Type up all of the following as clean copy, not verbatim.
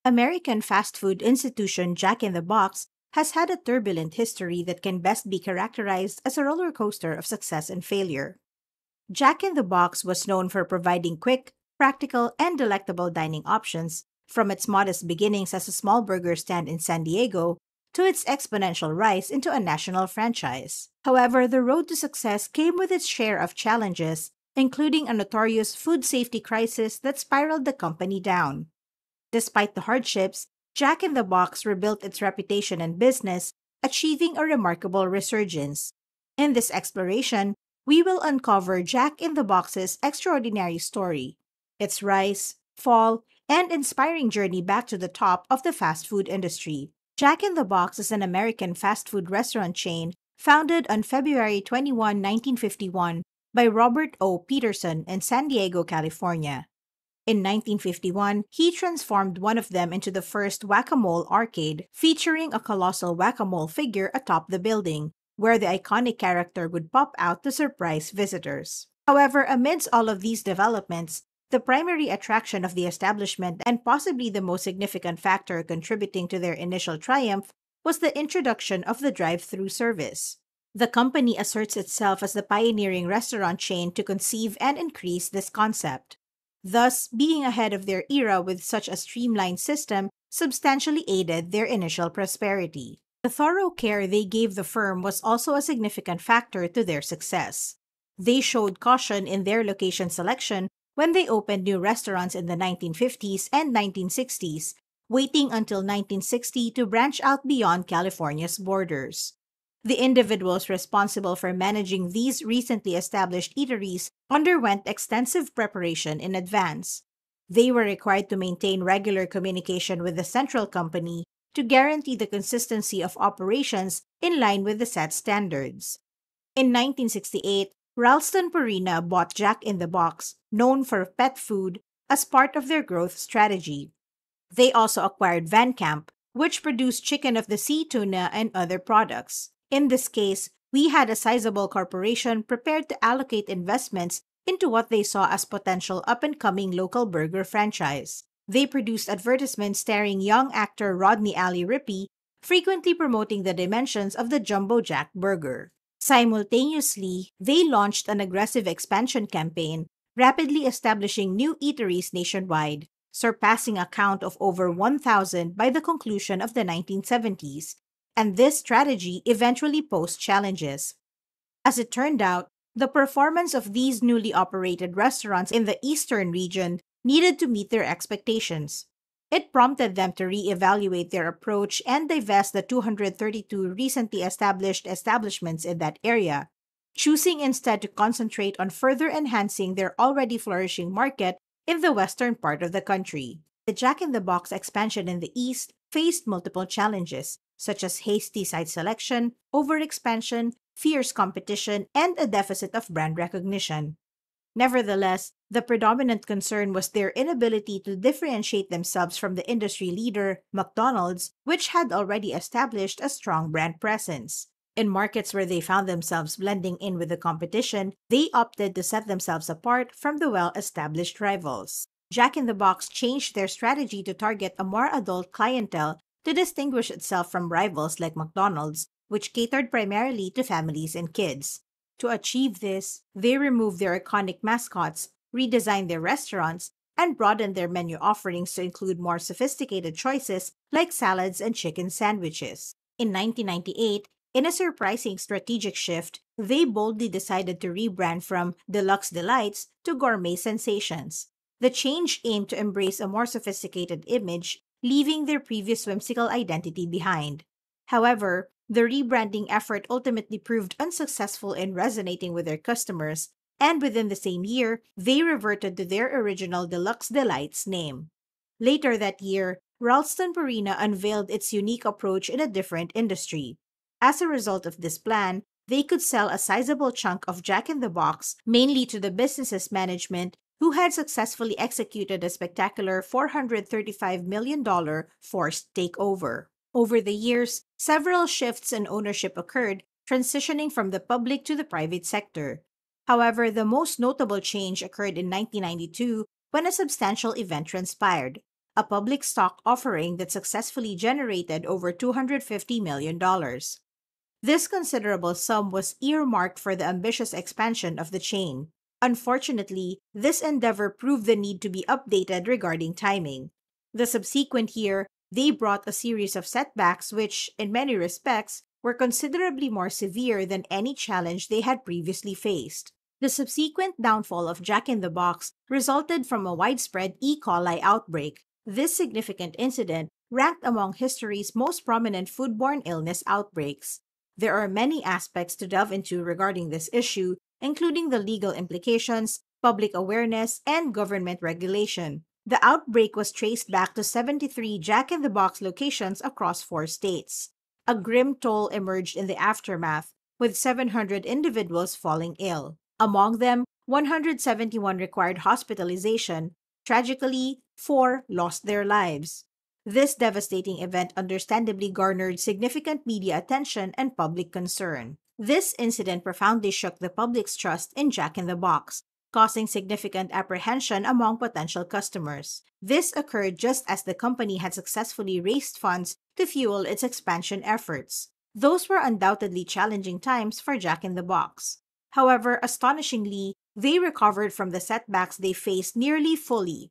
American fast food institution Jack in the Box has had a turbulent history that can best be characterized as a roller coaster of success and failure. Jack in the Box was known for providing quick, practical, and delectable dining options, from its modest beginnings as a small burger stand in San Diego to its exponential rise into a national franchise. However, the road to success came with its share of challenges, including a notorious food safety crisis that spiraled the company down. Despite the hardships, Jack in the Box rebuilt its reputation and business, achieving a remarkable resurgence. In this exploration, we will uncover Jack in the Box's extraordinary story, its rise, fall, and inspiring journey back to the top of the fast food industry. Jack in the Box is an American fast food restaurant chain founded on February 21, 1951, by Robert O. Peterson in San Diego, California. In 1951, he transformed one of them into the first whack-a-mole arcade, featuring a colossal whack-a-mole figure atop the building, where the iconic character would pop out to surprise visitors. However, amidst all of these developments, the primary attraction of the establishment and possibly the most significant factor contributing to their initial triumph was the introduction of the drive-through service. The company asserts itself as the pioneering restaurant chain to conceive and increase this concept. Thus, being ahead of their era with such a streamlined system substantially aided their initial prosperity. The thorough care they gave the firm was also a significant factor to their success. They showed caution in their location selection when they opened new restaurants in the 1950s and 1960s, waiting until 1960 to branch out beyond California's borders. The individuals responsible for managing these recently established eateries underwent extensive preparation in advance. They were required to maintain regular communication with the central company to guarantee the consistency of operations in line with the set standards. In 1968, Ralston Purina bought Jack in the Box, known for pet food, as part of their growth strategy. They also acquired Van Camp, which produced chicken of the sea tuna and other products. In this case, we had a sizable corporation prepared to allocate investments into what they saw as potential up-and-coming local burger franchise. They produced advertisements starring young actor Rodney Ali Rippey, frequently promoting the dimensions of the Jumbo Jack burger. Simultaneously, they launched an aggressive expansion campaign, rapidly establishing new eateries nationwide, surpassing a count of over 1,000 by the conclusion of the 1970s. And this strategy eventually posed challenges. As it turned out, the performance of these newly operated restaurants in the eastern region needed to meet their expectations. It prompted them to reevaluate their approach and divest the 232 recently established establishments in that area, choosing instead to concentrate on further enhancing their already flourishing market in the western part of the country. The Jack in the Box expansion in the east faced multiple challenges, such as hasty site selection, overexpansion, fierce competition, and a deficit of brand recognition. Nevertheless, the predominant concern was their inability to differentiate themselves from the industry leader, McDonald's, which had already established a strong brand presence. In markets where they found themselves blending in with the competition, they opted to set themselves apart from the well-established rivals. Jack in the Box changed their strategy to target a more adult clientele to distinguish itself from rivals like McDonald's, which catered primarily to families and kids. To achieve this, they removed their iconic mascots, redesigned their restaurants, and broadened their menu offerings to include more sophisticated choices like salads and chicken sandwiches. In 1998, in a surprising strategic shift, they boldly decided to rebrand from Deluxe Delights to Gourmet Sensations. The change aimed to embrace a more sophisticated image, leaving their previous whimsical identity behind. However, the rebranding effort ultimately proved unsuccessful in resonating with their customers, and within the same year, they reverted to their original Deluxe Delights name. Later that year, Ralston Purina unveiled its unique approach in a different industry. As a result of this plan, they could sell a sizable chunk of Jack in the Box mainly to the business's management, who had successfully executed a spectacular $435 million forced takeover. Over the years, several shifts in ownership occurred, transitioning from the public to the private sector. However, the most notable change occurred in 1992 when a substantial event transpired. a public stock offering that successfully generated over $250 million. This considerable sum was earmarked for the ambitious expansion of the chain. Unfortunately, this endeavor proved the need to be updated regarding timing. The subsequent year, they brought a series of setbacks which, in many respects, were considerably more severe than any challenge they had previously faced. The subsequent downfall of Jack in the Box resulted from a widespread E. coli outbreak. This significant incident ranked among history's most prominent foodborne illness outbreaks. There are many aspects to delve into regarding this issue, including the legal implications, public awareness, and government regulation. The outbreak was traced back to 73 Jack in the Box locations across 4 states. A grim toll emerged in the aftermath, with 700 individuals falling ill. Among them, 171 required hospitalization. Tragically, 4 lost their lives. This devastating event understandably garnered significant media attention and public concern. This incident profoundly shook the public's trust in Jack in the Box, causing significant apprehension among potential customers. This occurred just as the company had successfully raised funds to fuel its expansion efforts. Those were undoubtedly challenging times for Jack in the Box. However, astonishingly, they recovered from the setbacks they faced nearly fully.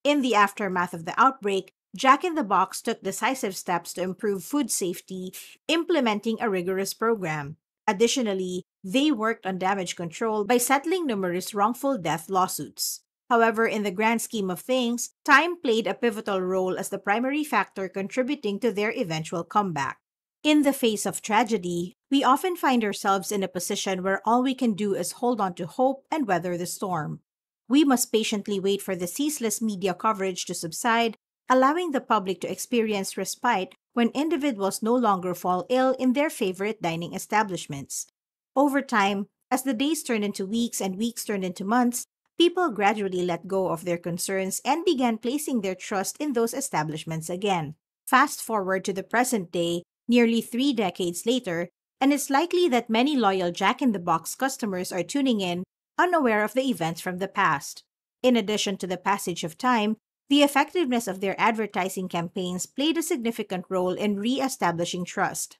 In the aftermath of the outbreak, Jack in the Box took decisive steps to improve food safety, implementing a rigorous program. Additionally, they worked on damage control by settling numerous wrongful death lawsuits. However, in the grand scheme of things, time played a pivotal role as the primary factor contributing to their eventual comeback. In the face of tragedy, we often find ourselves in a position where all we can do is hold on to hope and weather the storm. We must patiently wait for the ceaseless media coverage to subside, allowing the public to experience respite when individuals no longer fall ill in their favorite dining establishments. Over time, as the days turned into weeks and weeks turned into months, people gradually let go of their concerns and began placing their trust in those establishments again. Fast forward to the present day, nearly 3 decades later, and it's likely that many loyal Jack in the Box customers are tuning in, unaware of the events from the past. In addition to the passage of time, the effectiveness of their advertising campaigns played a significant role in re-establishing trust.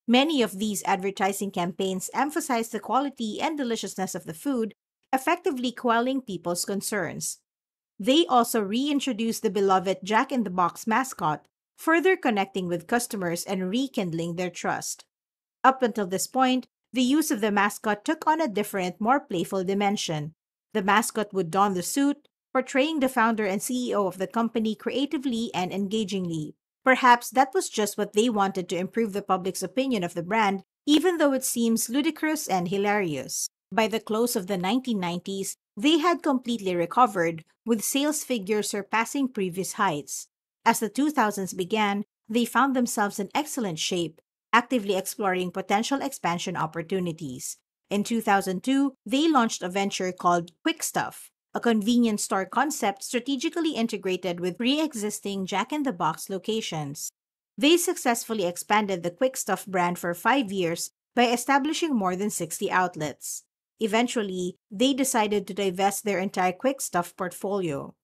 Many of these advertising campaigns emphasized the quality and deliciousness of the food, effectively quelling people's concerns. They also reintroduced the beloved Jack in the Box mascot, further connecting with customers and rekindling their trust. Up until this point, the use of the mascot took on a different, more playful dimension. The mascot would don the suit, portraying the founder and CEO of the company creatively and engagingly. Perhaps that was just what they wanted to improve the public's opinion of the brand, even though it seems ludicrous and hilarious. By the close of the 1990s, they had completely recovered, with sales figures surpassing previous heights. As the 2000s began, they found themselves in excellent shape, actively exploring potential expansion opportunities. In 2002, they launched a venture called Quick Stuff, a convenience store concept strategically integrated with pre-existing Jack in the Box locations. They successfully expanded the Quick Stuff brand for 5 years by establishing more than 60 outlets. Eventually, they decided to divest their entire Quick Stuff portfolio.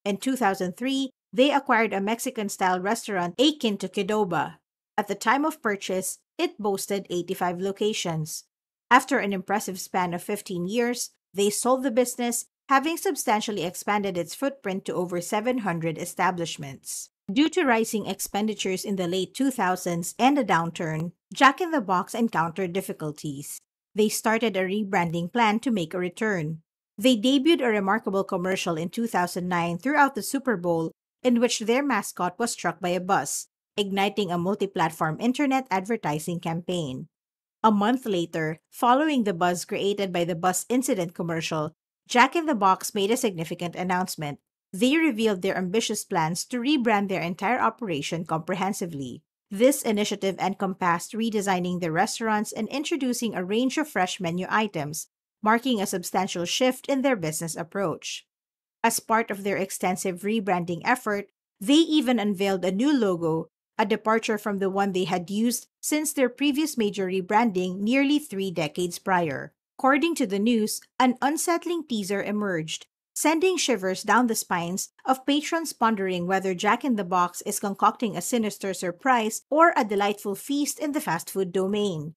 In 2003, they acquired a Mexican-style restaurant akin to Qdoba. At the time of purchase, it boasted 85 locations. After an impressive span of 15 years, they sold the business, having substantially expanded its footprint to over 700 establishments. Due to rising expenditures in the late 2000s and a downturn, Jack in the Box encountered difficulties. They started a rebranding plan to make a return. They debuted a remarkable commercial in 2009 throughout the Super Bowl in which their mascot was struck by a bus, igniting a multi-platform internet advertising campaign. A month later, following the buzz created by the bus incident commercial, Jack in the Box made a significant announcement. They revealed their ambitious plans to rebrand their entire operation comprehensively. This initiative encompassed redesigning the restaurants and introducing a range of fresh menu items, marking a substantial shift in their business approach. As part of their extensive rebranding effort, they even unveiled a new logo, a departure from the one they had used since their previous major rebranding nearly 3 decades prior. According to the news, an unsettling teaser emerged, sending shivers down the spines of patrons pondering whether Jack in the Box is concocting a sinister surprise or a delightful feast in the fast food domain.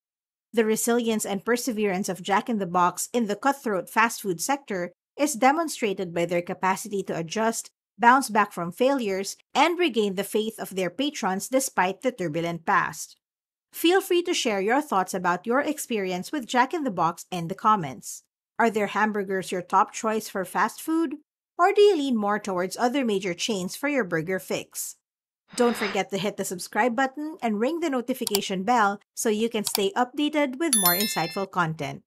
The resilience and perseverance of Jack in the Box in the cutthroat fast food sector is demonstrated by their capacity to adjust, bounce back from failures, and regain the faith of their patrons despite the turbulent past. Feel free to share your thoughts about your experience with Jack in the Box in the comments. Are their hamburgers your top choice for fast food? Or do you lean more towards other major chains for your burger fix? Don't forget to hit the subscribe button and ring the notification bell so you can stay updated with more insightful content.